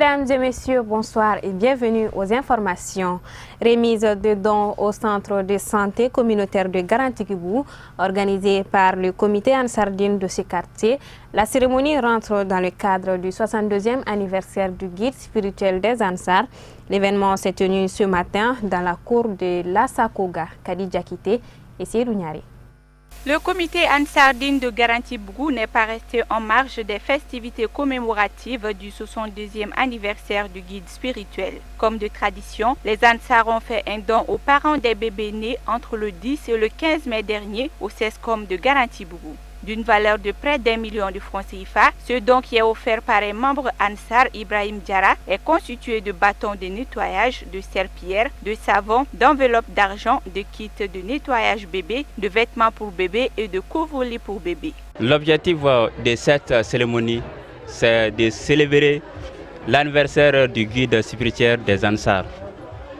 Mesdames et messieurs, bonsoir et bienvenue aux informations. Remise de dons au centre de santé communautaire de Garantigibou, organisée par le comité Ansardine de ce quartier. La cérémonie rentre dans le cadre du 62e anniversaire du guide spirituel des Ansar. L'événement s'est tenu ce matin dans la cour de l'Asakoga, Kadidja Kité et Seydou Niari. Le comité Ansardine de Garantigibou n'est pas resté en marge des festivités commémoratives du 62e anniversaire du guide spirituel. Comme de tradition, les Ansar ont fait un don aux parents des bébés nés entre le 10 et le 15 mai dernier au CESCOM de Garantigibou. D'une valeur de près d'1 million de francs CFA, ce don qui est offert par un membre Ansar, Ibrahim Diara, est constitué de bâtons de nettoyage, de serpillères, de savon, d'enveloppes d'argent, de kits de nettoyage bébé, de vêtements pour bébé et de couvre-lit pour bébé. L'objectif de cette cérémonie, c'est de célébrer l'anniversaire du guide spirituel des Ansar,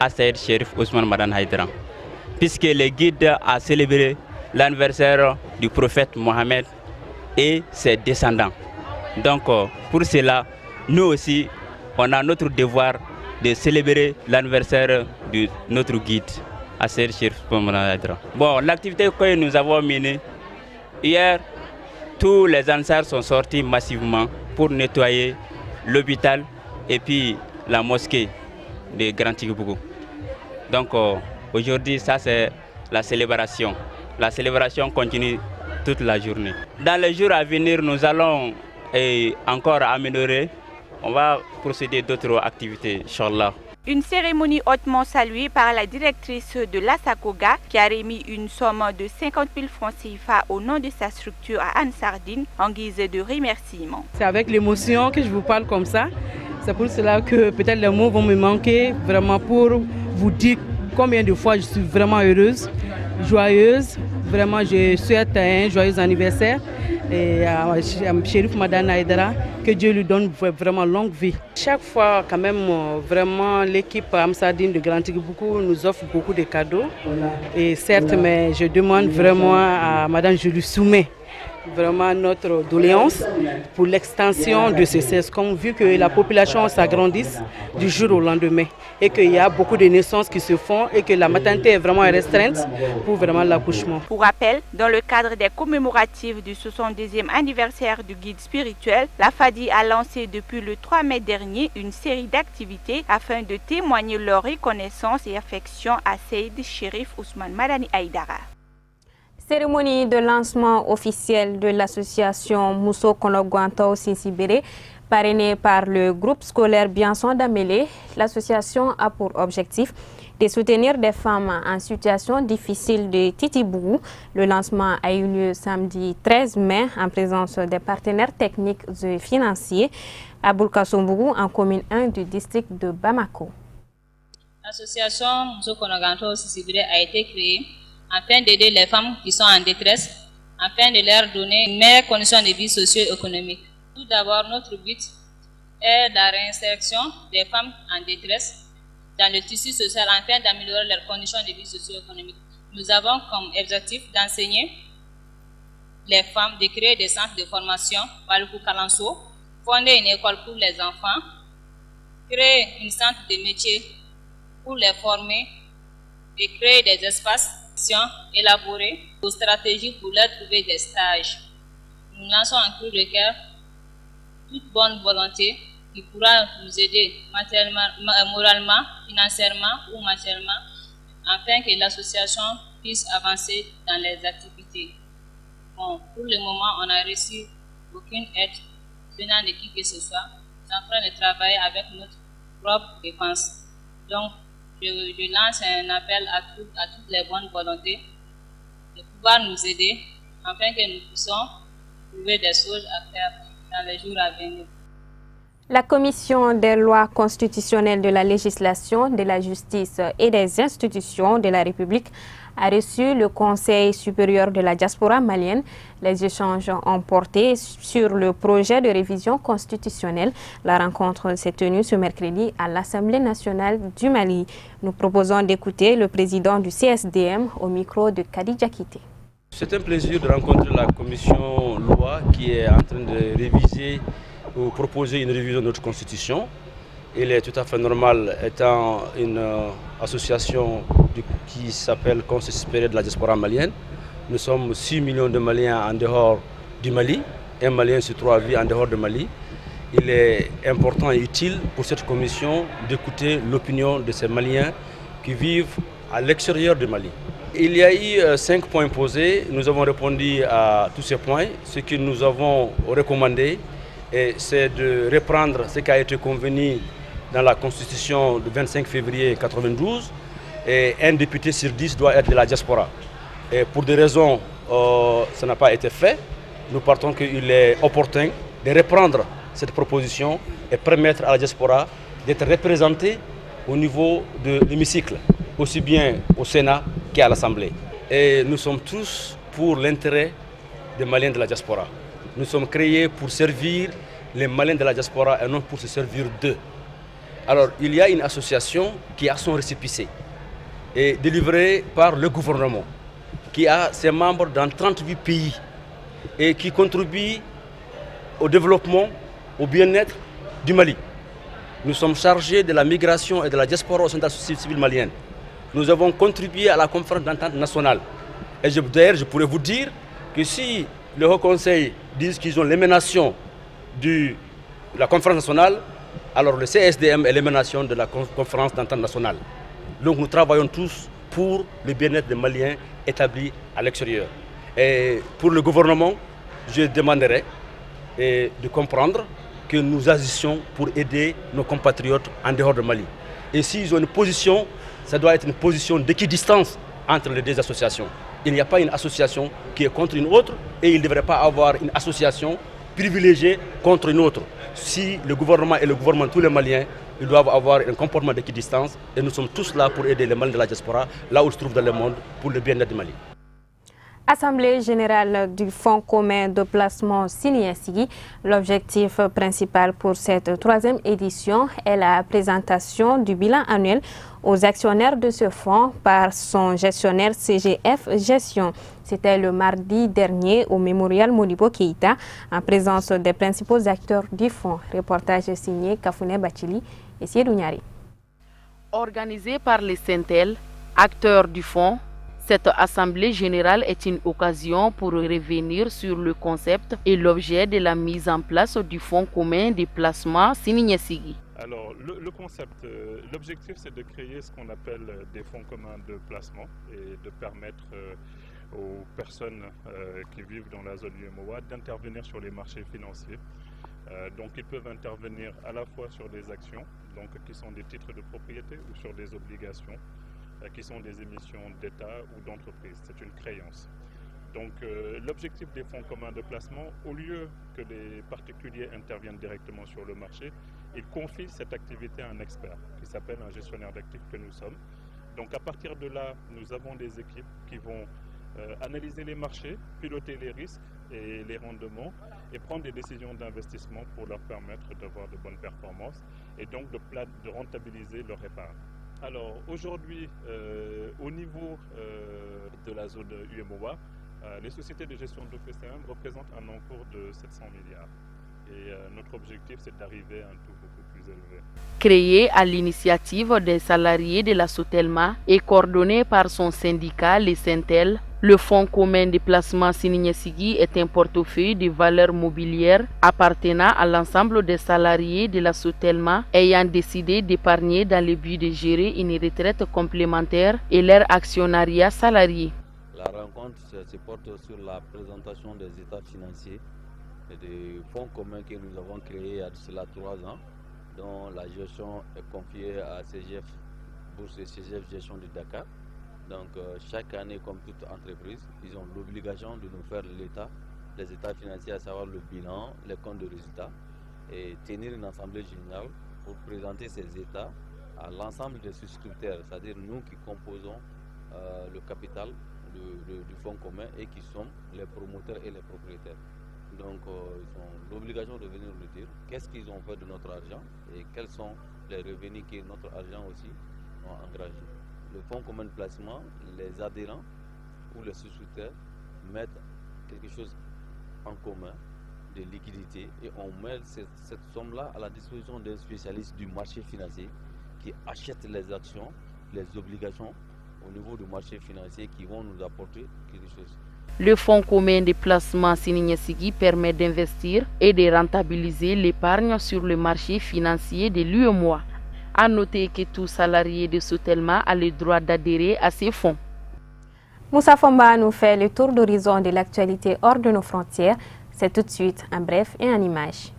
Assaïd Sherif Ousmane Madan Haïdara, puisque le guide a célébré l'anniversaire du prophète Mohammed et ses descendants. Donc pour cela, nous aussi, on a notre devoir de célébrer l'anniversaire de notre guide, Assaïd Sherif Ousmane Haïdara. Bon, l'activité que nous avons menée, hier, tous les Ansars sont sortis massivement pour nettoyer l'hôpital et puis la mosquée de Garantigibou. Donc aujourd'hui, ça c'est la célébration. La célébration continue toute la journée. Dans les jours à venir, nous allons encore améliorer. On va procéder d'autres activités, Inch'Allah. Une cérémonie hautement saluée par la directrice de l'Asakoga qui a remis une somme de 50 000 francs CFA au nom de sa structure à Ansardine en guise de remerciement. C'est avec l'émotion que je vous parle comme ça. C'est pour cela que peut-être les mots vont me manquer vraiment pour vous dire combien de fois je suis vraiment heureuse, joyeuse. Vraiment, je souhaite un joyeux anniversaire et à Sherif Madan Haïdara, que Dieu lui donne vraiment longue vie. Chaque fois, quand même, vraiment, l'équipe Ansardine de Garantigibou nous offre beaucoup de cadeaux. Et certes, mais je demande vraiment à Madame, je lui soumets vraiment notre doléance pour l'extension de ce CESCOM, vu que la population s'agrandisse du jour au lendemain et qu'il y a beaucoup de naissances qui se font et que la maternité est vraiment restreinte pour vraiment l'accouchement. Pour rappel, dans le cadre des commémoratifs du 72e anniversaire du guide spirituel, la FADI a lancé depuis le 3 mai dernier une série d'activités afin de témoigner leur reconnaissance et affection à Seyd Sherif Ousmane Madani Haïdara. Cérémonie de lancement officiel de l'association Mousso Konogwanto Sinsibéré, parrainée par le groupe scolaire Bianson d'Amélé. L'association a pour objectif de soutenir des femmes en situation difficile de Titibougou. Le lancement a eu lieu samedi 13 mai en présence des partenaires techniques et financiers à Boulkassoumbougou en commune 1 du district de Bamako. L'association Mousso Konogwanto Sinsibéré a été créée afin d'aider les femmes qui sont en détresse, afin de leur donner une meilleure condition de vie socio-économique. Tout d'abord, notre but est la réinsertion des femmes en détresse dans le tissu social afin d'améliorer leurs conditions de vie socio-économique. Nous avons comme objectif d'enseigner les femmes, de créer des centres de formation, Baluku Kalanso, fonder une école pour les enfants, créer un centre de métier pour les former et créer des espaces élaborer aux stratégies pour leur trouver des stages. Nous lançons un cri de cœur toute bonne volonté qui pourra nous aider moralement, financièrement ou matériellement afin que l'association puisse avancer dans les activités. Bon, pour le moment, on n'a reçu aucune aide venant de qui que ce soit. Nous sommes en train de travailler avec notre propre dépense. Donc, je lance un appel à toutes les bonnes volontés de pouvoir nous aider afin que nous puissions trouver des choses à faire dans les jours à venir. La Commission des lois constitutionnelles de la législation, de la justice et des institutions de la République a reçu le Conseil supérieur de la diaspora malienne. Les échanges ont porté sur le projet de révision constitutionnelle. La rencontre s'est tenue ce mercredi à l'Assemblée nationale du Mali. Nous proposons d'écouter le président du CSDM au micro de Kadidja Kité. C'est un plaisir de rencontrer la commission loi qui est en train de réviser ou proposer une révision de notre constitution. il est tout à fait normal, étant une association qui s'appelle Conseil supérieur de la diaspora malienne. Nous sommes 6 millions de Maliens en dehors du Mali. Un Malien sur 3 vit en dehors du Mali. Il est important et utile pour cette commission d'écouter l'opinion de ces Maliens qui vivent à l'extérieur du Mali. Il y a eu 5 points posés. Nous avons répondu à tous ces points. Ce que nous avons recommandé, c'est de reprendre ce qui a été convenu dans la Constitution du 25 février 1992. Et un député sur 10 doit être de la diaspora. Et pour des raisons, ça n'a pas été fait. Nous partons qu'il est opportun de reprendre cette proposition et permettre à la diaspora d'être représentée au niveau de l'hémicycle, aussi bien au Sénat qu'à l'Assemblée. Et nous sommes tous pour l'intérêt des Maliens de la diaspora. Nous sommes créés pour servir les Maliens de la diaspora et non pour se servir d'eux. Alors, il y a une association qui a son récépissé et délivré par le gouvernement, qui a ses membres dans 38 pays et qui contribue au développement, au bien-être du Mali. Nous sommes chargés de la migration et de la diaspora au sein de la société civile malienne. Nous avons contribué à la conférence d'entente nationale. Et d'ailleurs, je pourrais vous dire que si le Haut Conseil dit qu'ils ont l'émanation de la conférence nationale, alors le CSDM est l'émanation de la conférence d'entente nationale. Donc nous travaillons tous pour le bien-être des Maliens établis à l'extérieur. Et pour le gouvernement, je demanderai de comprendre que nous agissions pour aider nos compatriotes en dehors du Mali. Et s'ils ont une position, ça doit être une position d'équidistance entre les deux associations. Il n'y a pas une association qui est contre une autre et il ne devrait pas avoir une association privilégiée contre une autre. Si le gouvernement et le gouvernement, tous les Maliens, ils doivent avoir un comportement d'équidistance et nous sommes tous là pour aider les Maliens de la diaspora, là où ils se trouvent dans le monde, pour le bien-être du Mali. Assemblée générale du Fonds commun de placement Sini-Siggi. L'objectif principal pour cette 3e édition est la présentation du bilan annuel aux actionnaires de ce fonds par son gestionnaire CGF Gestion. C'était le mardi dernier au mémorial Modibo Keïta en présence des principaux acteurs du fonds. Reportage signé Kafouné Bachili et Siedou Niari. Organisé par les Sentel, acteurs du fonds, cette assemblée générale est une occasion pour revenir sur le concept et l'objet de la mise en place du fonds commun de placement Sini-Siggi. Alors, le concept, l'objectif, c'est de créer ce qu'on appelle des fonds communs de placement et de permettre aux personnes qui vivent dans la zone UEMOA d'intervenir sur les marchés financiers. Donc, ils peuvent intervenir à la fois sur des actions, donc qui sont des titres de propriété, ou sur des obligations, qui sont des émissions d'État ou d'entreprise. C'est une créance. Donc l'objectif des fonds communs de placement, au lieu que les particuliers interviennent directement sur le marché, ils confient cette activité à un expert qui s'appelle un gestionnaire d'actifs que nous sommes. Donc à partir de là, nous avons des équipes qui vont analyser les marchés, piloter les risques et les rendements et prendre des décisions d'investissement pour leur permettre d'avoir de bonnes performances et donc de rentabiliser leur épargne. Alors aujourd'hui, au niveau de la zone UEMOA, les sociétés de gestion de PCM représentent un encours de 700 milliards. Et notre objectif, c'est d'arriver à un taux beaucoup plus élevé. Créé à l'initiative des salariés de la Sotelma et coordonné par son syndicat, les Sentel, le Fonds commun de placement Sini-Siggi est un portefeuille de valeurs mobilières appartenant à l'ensemble des salariés de la Sotelma ayant décidé d'épargner dans le but de gérer une retraite complémentaire et leur actionnariat salarié. La rencontre se porte sur la présentation des états financiers et des fonds communs que nous avons créés il y a cela 3 ans, dont la gestion est confiée à CGF Bourse et CGF Gestion de Dakar. Donc chaque année, comme toute entreprise, ils ont l'obligation de nous faire l'état, les états financiers, à savoir le bilan, les comptes de résultats, et tenir une assemblée générale pour présenter ces états à l'ensemble des souscripteurs, c'est-à-dire nous qui composons le capital du fonds commun et qui sommes les promoteurs et les propriétaires. Donc ils ont l'obligation de venir nous dire qu'est-ce qu'ils ont fait de notre argent et quels sont les revenus que notre argent aussi ont engrangés. Le fonds commun de placement, les adhérents ou les souscripteurs mettent quelque chose en commun, de liquidité et on met cette somme-là à la disposition des spécialistes du marché financier qui achètent les actions, les obligations au niveau du marché financier qui vont nous apporter quelque chose. Le fonds commun de placement Sininyesigi permet d'investir et de rentabiliser l'épargne sur le marché financier de l'UEMOA. À noter que tout salarié de Sotelma a le droit d'adhérer à ces fonds. Moussa Fomba nous fait le tour d'horizon de l'actualité hors de nos frontières. C'est tout de suite en bref et en images.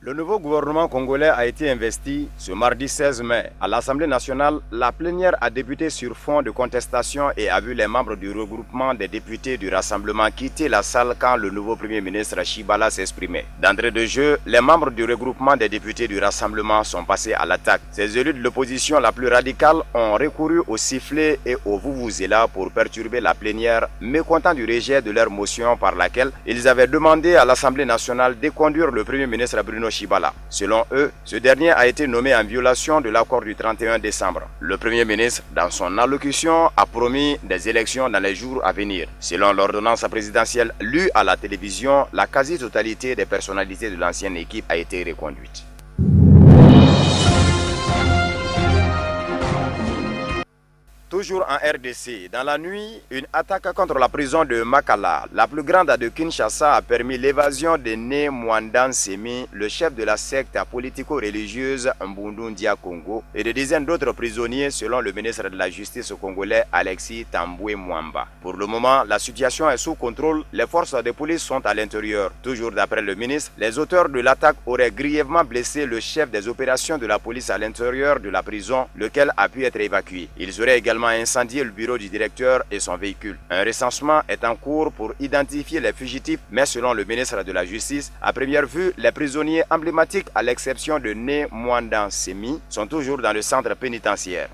Le nouveau gouvernement congolais a été investi ce mardi 16 mai. À l'Assemblée nationale, la plénière a débuté sur fond de contestation et a vu les membres du regroupement des députés du Rassemblement quitter la salle quand le nouveau Premier ministre Chibala s'exprimait. D'entrée de jeu, les membres du regroupement des députés du Rassemblement sont passés à l'attaque. Ces élus de l'opposition la plus radicale ont recouru au sifflet et au vuvuzela pour perturber la plénière, mécontents du rejet de leur motion par laquelle ils avaient demandé à l'Assemblée nationale de conduire le Premier ministre Bruno Chibala. Selon eux, ce dernier a été nommé en violation de l'accord du 31 décembre. Le Premier ministre, dans son allocution, a promis des élections dans les jours à venir. Selon l'ordonnance présidentielle lue à la télévision, la quasi-totalité des personnalités de l'ancienne équipe a été reconduite. Toujours en RDC, dans la nuit, une attaque contre la prison de Makala, la plus grande de Kinshasa, a permis l'évasion de Né Mwandan Semi, le chef de la secte politico-religieuse Mbundu-Ndia Congo, et de dizaines d'autres prisonniers selon le ministre de la Justice congolais Alexis Tambwe Mwamba. Pour le moment, la situation est sous contrôle, les forces de police sont à l'intérieur. Toujours d'après le ministre, les auteurs de l'attaque auraient grièvement blessé le chef des opérations de la police à l'intérieur de la prison, lequel a pu être évacué. Ils auraient également incendié le bureau du directeur et son véhicule. Un recensement est en cours pour identifier les fugitifs, mais selon le ministre de la Justice, à première vue, les prisonniers emblématiques, à l'exception de Né Mwandan Semi, sont toujours dans le centre pénitentiaire.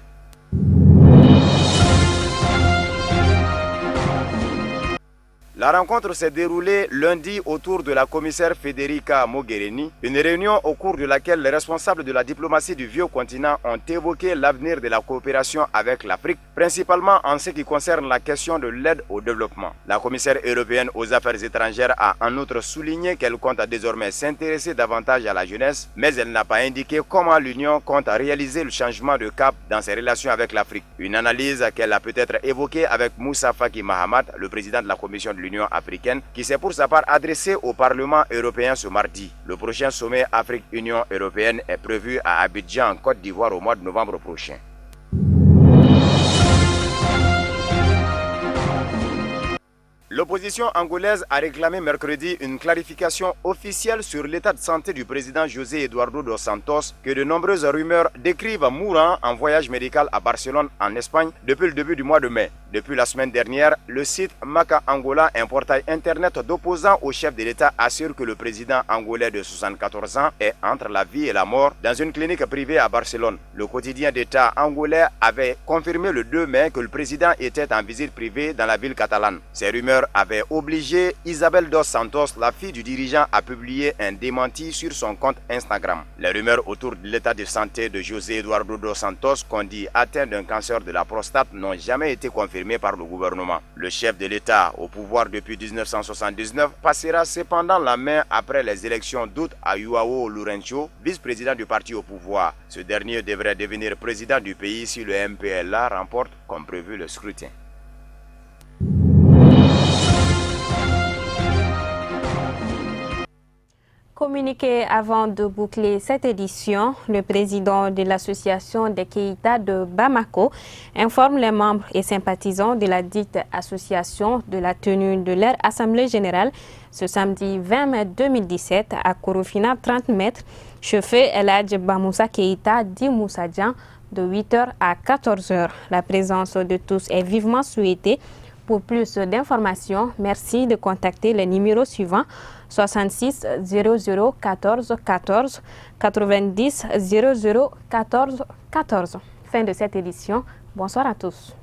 La rencontre s'est déroulée lundi autour de la commissaire Federica Mogherini, une réunion au cours de laquelle les responsables de la diplomatie du vieux continent ont évoqué l'avenir de la coopération avec l'Afrique, principalement en ce qui concerne la question de l'aide au développement. La commissaire européenne aux affaires étrangères a en outre souligné qu'elle compte désormais s'intéresser davantage à la jeunesse, mais elle n'a pas indiqué comment l'Union compte réaliser le changement de cap dans ses relations avec l'Afrique. Une analyse qu'elle a peut-être évoquée avec Moussa Faki Mahamat, le président de la Commission de l'Union africaine, qui s'est pour sa part adressé au Parlement européen ce mardi. Le prochain sommet Afrique-Union européenne est prévu à Abidjan, en Côte d'Ivoire, au mois de novembre prochain. L'opposition angolaise a réclamé mercredi une clarification officielle sur l'état de santé du président José Eduardo dos Santos, que de nombreuses rumeurs décrivent mourant en voyage médical à Barcelone, en Espagne, depuis le début du mois de mai. Depuis la semaine dernière, le site Maca Angola, un portail internet d'opposants au chef de l'État, assure que le président angolais de 74 ans est entre la vie et la mort dans une clinique privée à Barcelone. Le quotidien d'État angolais avait confirmé le 2 mai que le président était en visite privée dans la ville catalane. Ces rumeurs avaient obligé Isabel dos Santos, la fille du dirigeant, à publier un démenti sur son compte Instagram. Les rumeurs autour de l'état de santé de José Eduardo dos Santos, qu'on dit atteint d'un cancer de la prostate, n'ont jamais été confirmés par le gouvernement. Le chef de l'État, au pouvoir depuis 1979, passera cependant la main après les élections d'août à João Lourenço, vice-président du parti au pouvoir. Ce dernier devrait devenir président du pays si le MPLA remporte comme prévu le scrutin. Communiqué avant de boucler cette édition, le président de l'association des Keïta de Bamako informe les membres et sympathisants de la dite association de la tenue de leur assemblée générale ce samedi 20 mai 2017 à Korofina 30 mètres, chauffé El Hadj Bamoussa Keïta dit Moussa Dian de 8h à 14h. La présence de tous est vivement souhaitée. Pour plus d'informations, merci de contacter les numéros suivants 66 00 14 14 90 00 14 14. Fin de cette édition. Bonsoir à tous.